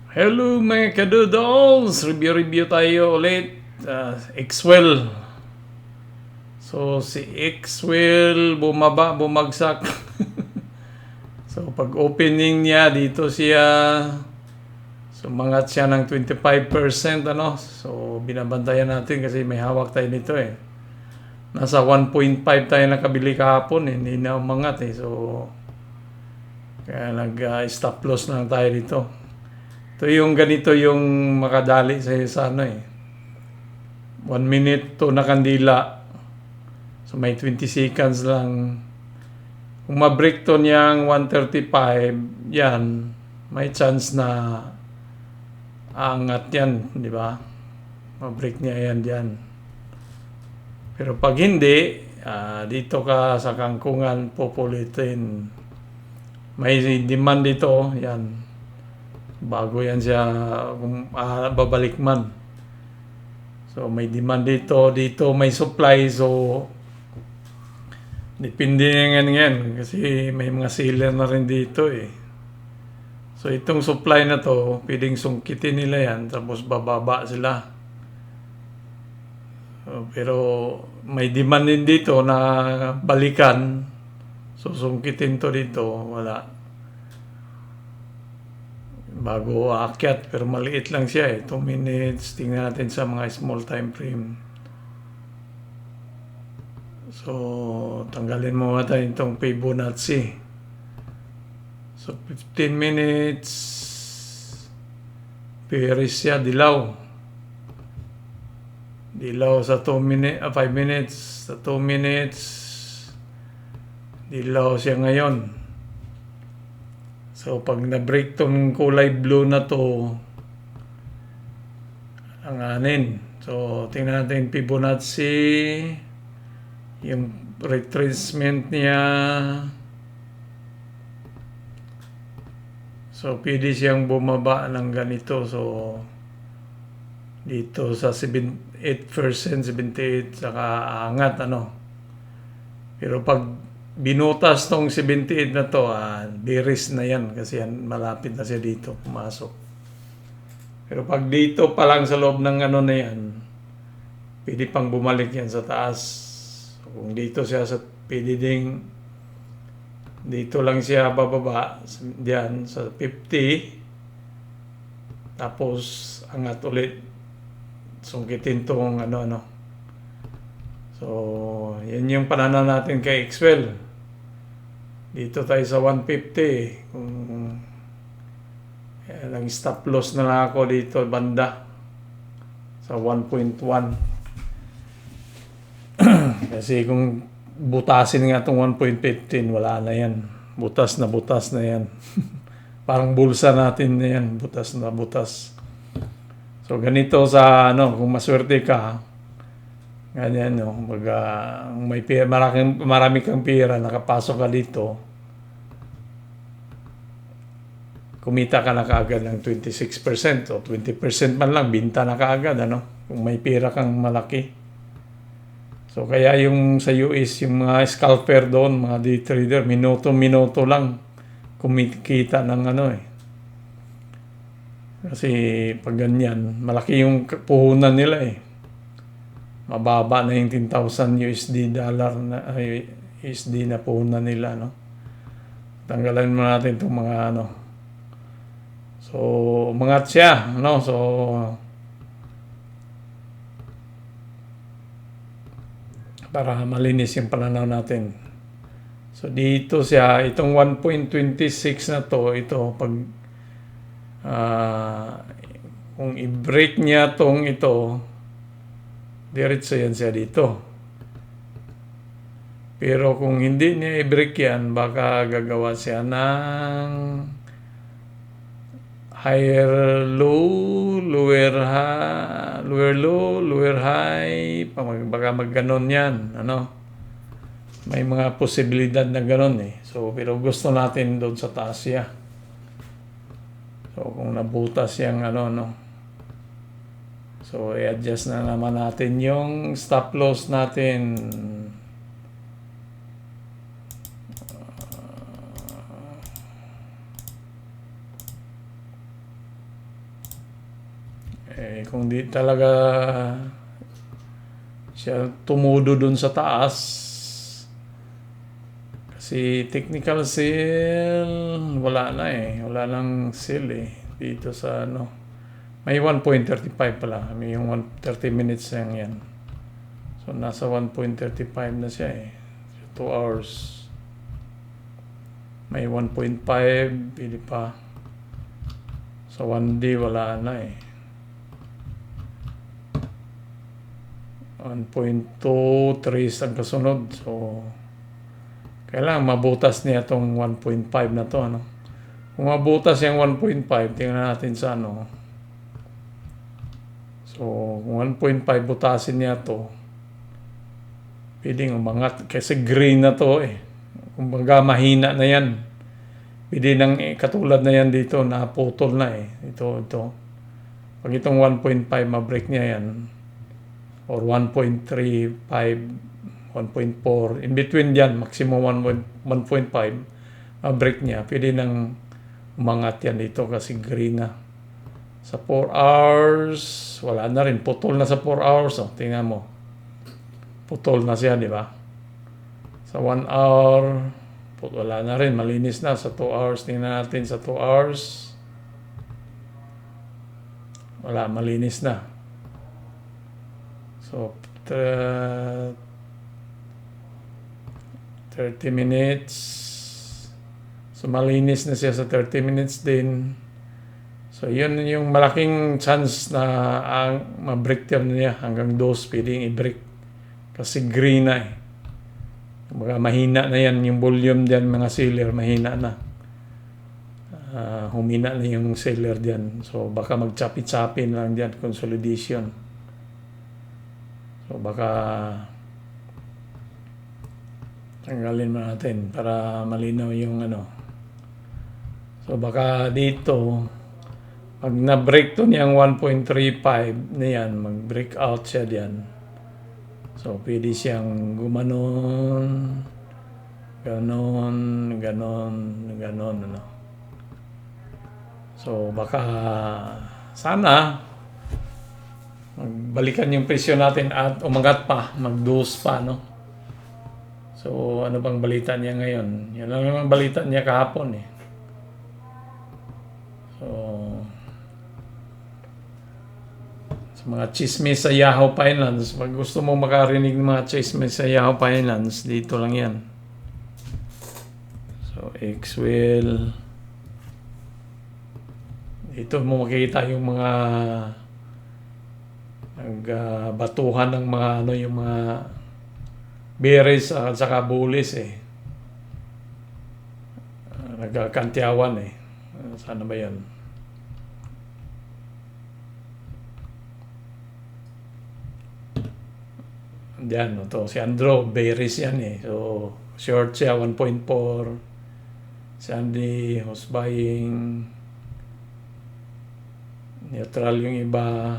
Hello mga kadoodles! Review tayo ulit. Xwell. So si Xwell bumagsak. So pag opening niya dito siya sumangat siya ng 25% ano. So binabantayan natin kasi may hawak tayo nito eh. Nasa 1.5 tayo nakabili kahapon eh. Hindi na umangat eh. So kaya nag-stop loss na lang tayo dito. Ito yung ganito yung makadali sa ano eh. 1 minute to na kandila. So may 20 seconds lang. Kung ma-break to niyang 135, yan, may chance na angat yan, di ba? Ma-break niya yan dyan. Pero pag hindi, dito ka sa kangkungan, pupulitin. May demand dito, yan. Bago yan siya babalik man. So may demand dito may supply, so depende yan kasi may mga seller na rin dito eh. So itong supply na to, pwedeng sungkitin nila yan tapos bababa sila. So, pero may demand din dito na balikan. So sungkitin to dito, wala. Bago aakyat, pero maliit lang siya eh. 2 minutes. Tingnan natin sa mga small time frame. So, tanggalin mo natin itong Fibonacci. So, 15 minutes. Bearish siya, dilaw. Dilaw sa 5 minutes. Sa 2 minutes. Dilaw siya ngayon. So, pag na-break tong kulay blue na to, ang anin. So, tingnan natin Fibonacci. Yung retracement niya. So, pwede siyang bumaba ng ganito. So, dito sa 78%, 78, saka angat, ano. Pero pag binutas tong 78 na to, bearish na yan kasi yan, malapit na siya dito pumasok. Pero pag dito pa lang sa loob ng ano na yan, pwede pang bumalik yan sa taas. So, kung dito siya pwede ding dito lang siya bababa diyan sa 50, tapos angat ulit, sungkitin tong ano. So yan yung pananaw natin kay Xwell. Dito tayo sa 150. Kung lang stop loss na lang ako dito banda sa 1.1. Kasi kung butasin nga itong 1.15, wala na yan. Butas na yan. Parang bulsa natin na yan. Butas na butas. So ganito sa ano, kung maswerte ka, ganyan, no? May pera, marami kang pera, nakapasok ka dito, kumita ka na kaagad ng 26% o 20% man lang, binta na kaagad, ano? Kung may pera kang malaki. So kaya yung sa US, yung mga scalper doon, mga day trader, minuto-minuto lang kumikita ng ano eh. Kasi pag ganyan, malaki yung puhunan nila eh. Mababa na yung 10,000 USD na USD na puhunan nila, no? Tanggalan mo natin itong mga ano. So, umangat siya, no? So, para malinis yung pananaw natin. So, dito siya, itong 1.26 na to, ito, pag kung i-break niya tong ito, diretso yan siya dito. Pero kung hindi niya i-break yan, baka gagawa siya ng higher low, lower low, lower high, baka magganon yan, ano. May mga posibilidad na ganon eh. So, pero gusto natin doon sa taas siya. So, kung nabutas yung ano, no. So, i-adjust na naman natin yung stop loss natin. Kung di talaga siya tumudo dun sa taas, kasi technical seal, wala na wala nang seal dito sa ano. May 1.35 pala, may yung 30 minutes lang yan. So nasa 1.35 na siya 2 hours. May 1.5, pili pa. Sa 1 day, wala na 1.23 ang kasunod. So, kailangan mabutas niya itong 1.5 na to. Ano? Kung mabutas yung 1.5, tingnan natin sa ano. So, kung 1.5 butasin niya to, pwedeng umangat. Kasi green na to Kumbaga mahina na yan. Pwede nang katulad na yan dito, naputol na Ito. Pag itong 1.5, ma-break niya yan. Or 1.35, 1.4. In between yan, maximum 1.5, ma-break niya. Pwede nang umangat yan dito kasi green na. Sa 4 hours, wala na rin. Putol na sa 4 hours. Tingnan mo. Putol na siya, di ba? Sa 1 hour, wala na rin. Malinis na. Sa 2 hours, tingnan natin sa 2 hours. Wala, malinis na. So, 30 minutes. So, malinis na siya sa 30 minutes din. So, yun yung malaking chance na ma-break niya hanggang 2 pwedeng i-break. Kasi green na Kumbaga mahina na yan. Yung volume diyan mga sealer, mahina na. Humina na yung sealer diyan. So, baka mag-chapi-chapi lang diyan, consolidation. So, baka tanggalin mo natin para malinaw yung ano. So, baka dito, pag na-break to niyang 1.35 na yan, mag-break out siya diyan. So, pwede siyang gumanon, ganon, ano. So, baka sana magbalikan yung presyo natin at umangat pa, mag-dose pa, no? So, ano bang balita niya ngayon? Yan lang ang balita niya kahapon So, sa mga chismis sa Yahoo Finance, pag gusto mo makarinig ng mga chismis sa Yahoo Finance, dito lang yan. So, Xwell. Dito mo makikita yung mga nagbatuhan ng mga ano, yung mga bearish at saka bullish nagkakantyawan sana ba yan? Diyan, to si Andrew, bearish yan So, short siya, 1.4. Si Andy, who's buying. Neutral yung iba.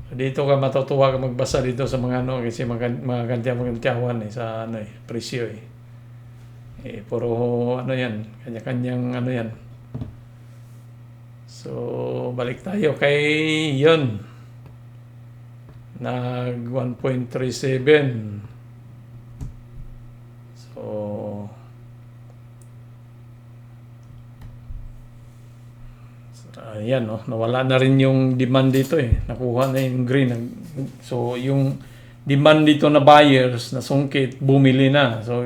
So, dito ka matutuwa ka magbasa dito sa mga ano, kasi mga kantyawan sa ano presyo puro ano yan, kanya-kanyang ano yan. So, balik tayo kay yun. Nag 1.37. So, ayan nawala na rin yung demand dito nakuha na yung green. So, yung demand dito na buyers na sungkit, bumili na. So,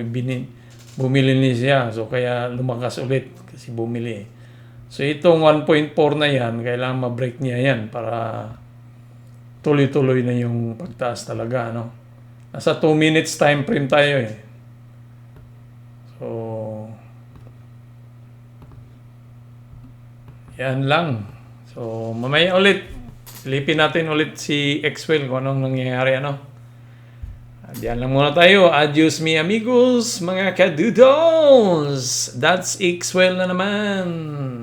bumili ni siya. So, kaya lumakas ulit kasi bumili. So, itong 1.4 na yan, kailangan ma-break niya yan para tuloy-tuloy na yung pagtaas talaga, Nasa 2 minutes time frame tayo So, yan lang. So, mamaya ulit, silipin natin ulit si Xwell kung anong nangyayari, Diyan lang muna tayo. Adios mi amigos, mga kadudos. That's Xwell na naman.